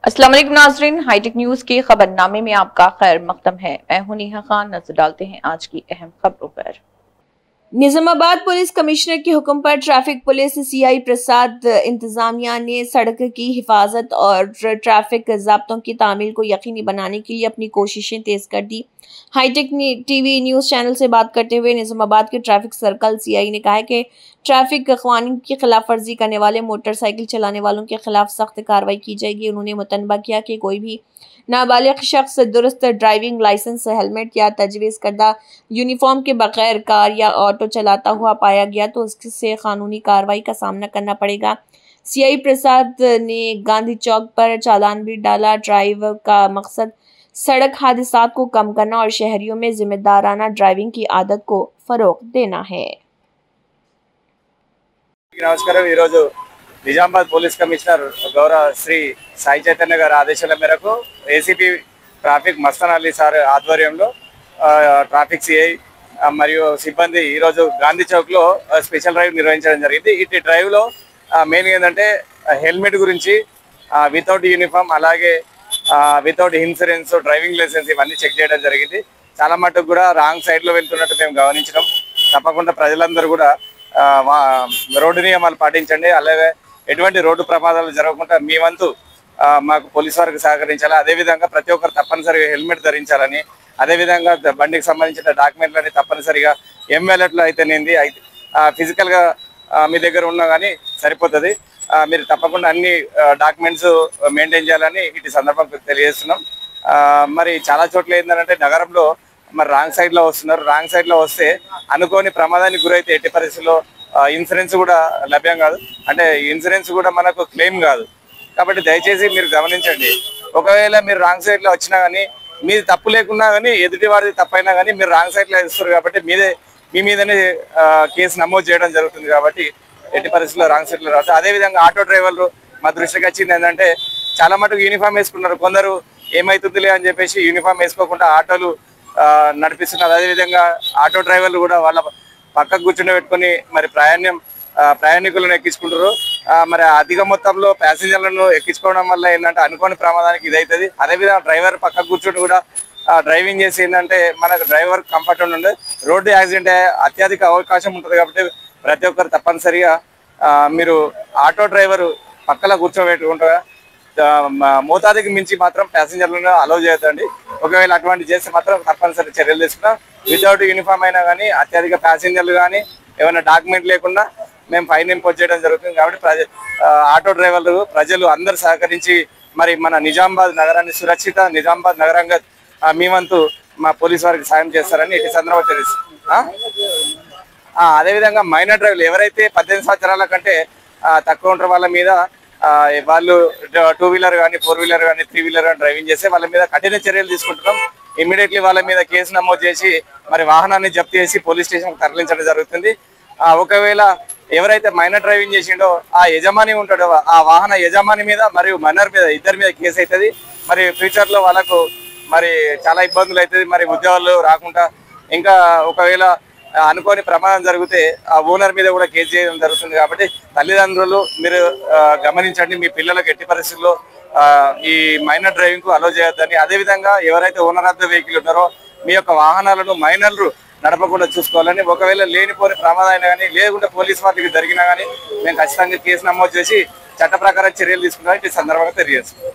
अस्सलाम वालेकुम नाज़रीन, हाईटेक न्यूज के खबरनामे में आपका खैर मकदम है। मैं हूं नेहा खान। नजर डालते हैं आज की अहम खबरों पर। निजामाबाद पुलिस कमिश्नर के हुक्म पर ट्रैफिक पुलिस सीआई प्रसाद इंतजामिया ने सड़क की हिफाजत और ट्रैफिक ज़ाब्तों की तामील को यकीनी बनाने के लिए अपनी कोशिशें तेज कर दी। हाईटेक टीवी न्यूज़ चैनल से बात करते हुए निजामाबाद के ट्रैफिक सर्कल सीआई ने कहा है कि ट्रैफिक कानून की खिलाफ वर्जी करने वाले मोटरसाइकिल चलाने वालों के खिलाफ सख्त कार्रवाई की जाएगी। उन्होंने मुतनबा किया कि कोई भी नाबालिग शख्स दुरुस्त ड्राइविंग लाइसेंस, हेलमेट या तजवीज़ करदा यूनिफॉर्म के बगैर कार या ऑटो चलाता हुआ पाया गया तो उससे कानूनी कार्रवाई का सामना करना पड़ेगा। सीआई प्रसाद ने गांधी चौक पर चालान भी डाला। ड्राइव का मकसद सड़क हादसात को कम करना और शहरियों में जिम्मेदाराना ड्राइविंग की आदत को फरोग देना है। నమస్కారం। ఈరోజు నిజామాబాద్ పోలీస్ కమిషనర్ గౌరవ శ్రీ సాయి చైతన్య గారి ఆదేశాల మేరకు ACP traffic Mastan Ali sir ఆధ్వర్యంలో ట్రాఫిక్ సిఐ మరియు సిబ్బంది ఈరోజు గాంధీ చౌక్లో స్పెషల్ డ్రైవ్ నిర్వహించడం జరిగింది। ఇటు డ్రైవ్లో మెయిన్ ఏంటంటే హెల్మెట్ గురించి, వితౌట్ యూనిఫామ్, అలాగే వితౌట్ ఇన్సూరెన్స్, డ్రైవింగ్ లైసెన్స్ ఇవన్నీ చెక్ చేయడం జరిగింది। చాలా మటుకు కూడా రాంగ్ సైడ్లో వెళ్తున్నట్టు మేము గమనించినాం। తప్పకుండా ప్రజలందరూ కూడా రోడ్డు నియమాలు పాటించండి। అలాగే ఎటువంటి రోడ్డు ప్రమాదాలు జరగకుండా మీ వంతు మాకు పోలీసు వారికి సహకరించాలి। అదేవిధంగా ప్రతి ఒక్కరు తప్పనిసరిగా హెల్మెట్ ధరించాలని, అదేవిధంగా బండికి సంబంధించిన డాక్యుమెంట్లని తప్పనిసరిగా ఎంవెలెట్లో అయితేనేది ఫిజికల్గా మీ దగ్గర ఉన్నా కానీ సరిపోతుంది। మీరు తప్పకుండా అన్ని డాక్యుమెంట్స్ మెయింటైన్ చేయాలని ఇటు సందర్భంగా తెలియజేస్తున్నాం। మరి చాలా చోట్ల ఏంటంటే నగరంలో మరి రాంగ్ సైడ్లో వస్తున్నారు। రాంగ్ సైడ్లో వస్తే అనుకోని ప్రమాదానికి గురైతే ఎట్టి పరిస్థితుల్లో ఇన్సూరెన్స్ కూడా లభ్యం కాదు, అంటే ఇన్సూరెన్స్ కూడా మనకు క్లెయిమ్ కాదు। కాబట్టి దయచేసి మీరు గమనించండి। ఒకవేళ మీరు రాంగ్ సైడ్లో వచ్చినా కానీ, మీది తప్పు లేకున్నా కానీ, ఎదుటి వారిది తప్పైనా కానీ మీరు రాంగ్ సైడ్లో ఇస్తారు కాబట్టి మీ మీదనే కేసు నమోదు చేయడం జరుగుతుంది। కాబట్టి ఎట్టి పరిస్థితుల్లో రాంగ్ సైడ్లో రావచ్చు। అదేవిధంగా ఆటో డ్రైవర్లు మా దృష్టికి వచ్చింది ఏంటంటే చాలా మటుకు యూనిఫామ్ వేసుకున్నారు। కొందరు ఏమవుతుందిలే అని చెప్పేసి యూనిఫామ్ వేసుకోకుండా ఆటోలు నడిపిస్తున్నారు। అదేవిధంగా ఆటో డ్రైవర్లు కూడా వాళ్ళ పక్కకు కూర్చుని పెట్టుకుని మరి ప్రయాణికులను ఎక్కించుకుంటారు। మరి అధిక మొత్తంలో ప్యాసింజర్లను ఎక్కించుకోవడం వల్ల ఏంటంటే అనుకోని ప్రమాదానికి ఇదవుతుంది। అదేవిధంగా డ్రైవర్ పక్కకు కూర్చుని కూడా డ్రైవింగ్ చేసి ఏంటంటే మనకు డ్రైవర్ కంఫర్ట్ ఉండదు, రోడ్డు యాక్సిడెంట్ అత్యధిక అవకాశం ఉంటుంది। కాబట్టి ప్రతి ఒక్కరు తప్పనిసరిగా మీరు ఆటో డ్రైవర్ పక్కన కూర్చోబెట్టుకుంటారా, మోతాదుకి మించి మాత్రం ప్యాసింజర్లను అలౌ చేయొద్దండి। ఒకవేళ అటువంటి చేస్తే మాత్రం తప్పనిసరి చర్యలు తీసుకున్నాం। వితౌట్ యూనిఫామ్ అయినా కానీ, అత్యధిక ప్యాసింజర్లు కానీ, ఏమైనా డాక్యుమెంట్ లేకుండా మేము ఫైన్ ఇంపోజ్ చేయడం జరుగుతుంది। కాబట్టి ఆటో డ్రైవర్లు ప్రజలు అందరూ సహకరించి మరి మన నిజామాబాద్ నగరాన్ని సురక్షిత నిజామాబాద్ నగరంగా మీ వంతు మా పోలీసు వారికి సాయం చేస్తారని ఇటు సందర్భంగా తెలుసు। అదేవిధంగా మైనర్ డ్రైవర్లు ఎవరైతే 18 సంవత్సరాల కంటే తక్కువ ఉంటారో వాళ్ళ మీద వాళ్ళు 2 వీలర్ కానీ, 4 వీలర్ కానీ, 3 వీలర్ కానీ డ్రైవింగ్ చేస్తే వాళ్ళ మీద కఠిన చర్యలు తీసుకుంటున్నాం। ఇమ్మీడియట్లీ వాళ్ళ మీద కేసు నమోదు చేసి మరి వాహనాన్ని జప్తు చేసి పోలీస్ స్టేషన్కి తరలించడం జరుగుతుంది। ఒకవేళ ఎవరైతే మైనర్ డ్రైవింగ్ చేసిండో ఆ యజమాని ఉంటాడో ఆ వాహన యజమాని మీద మరియు మైనర్ మీద ఇద్దరి మీద కేసు అవుతుంది। మరి ఫ్యూచర్లో వాళ్ళకు మరి చాలా ఇబ్బందులు అవుతుంది, మరి ఉద్యోగాలు రాకుండా, ఇంకా ఒకవేళ అనుకోని ప్రమాదం జరిగితే ఆ ఓనర్ మీద కూడా కేసు చేయడం జరుగుతుంది। కాబట్టి తల్లిదండ్రులు మీరు గమనించండి, మీ పిల్లలకు ఎట్టి పరిస్థితుల్లో ఈ మైనర్ డ్రైవింగ్ కు అలో చేయొద్దని। అదేవిధంగా ఎవరైతే ఓనర్ ఆఫ్ ద వెహికల్ ఉన్నారో మీ యొక్క వాహనాలను మైనర్లు నడపకుండా చూసుకోవాలని। ఒకవేళ లేనిపోని ప్రమాదం అయినా కానీ, లేకుంటే పోలీస్ వారికి జరిగినా కానీ మేము ఖచ్చితంగా కేసు నమోదు చేసి చట్ట ప్రకారం చర్యలు తీసుకుంటామని ఈ సందర్భంగా తెలియజేస్తున్నాం।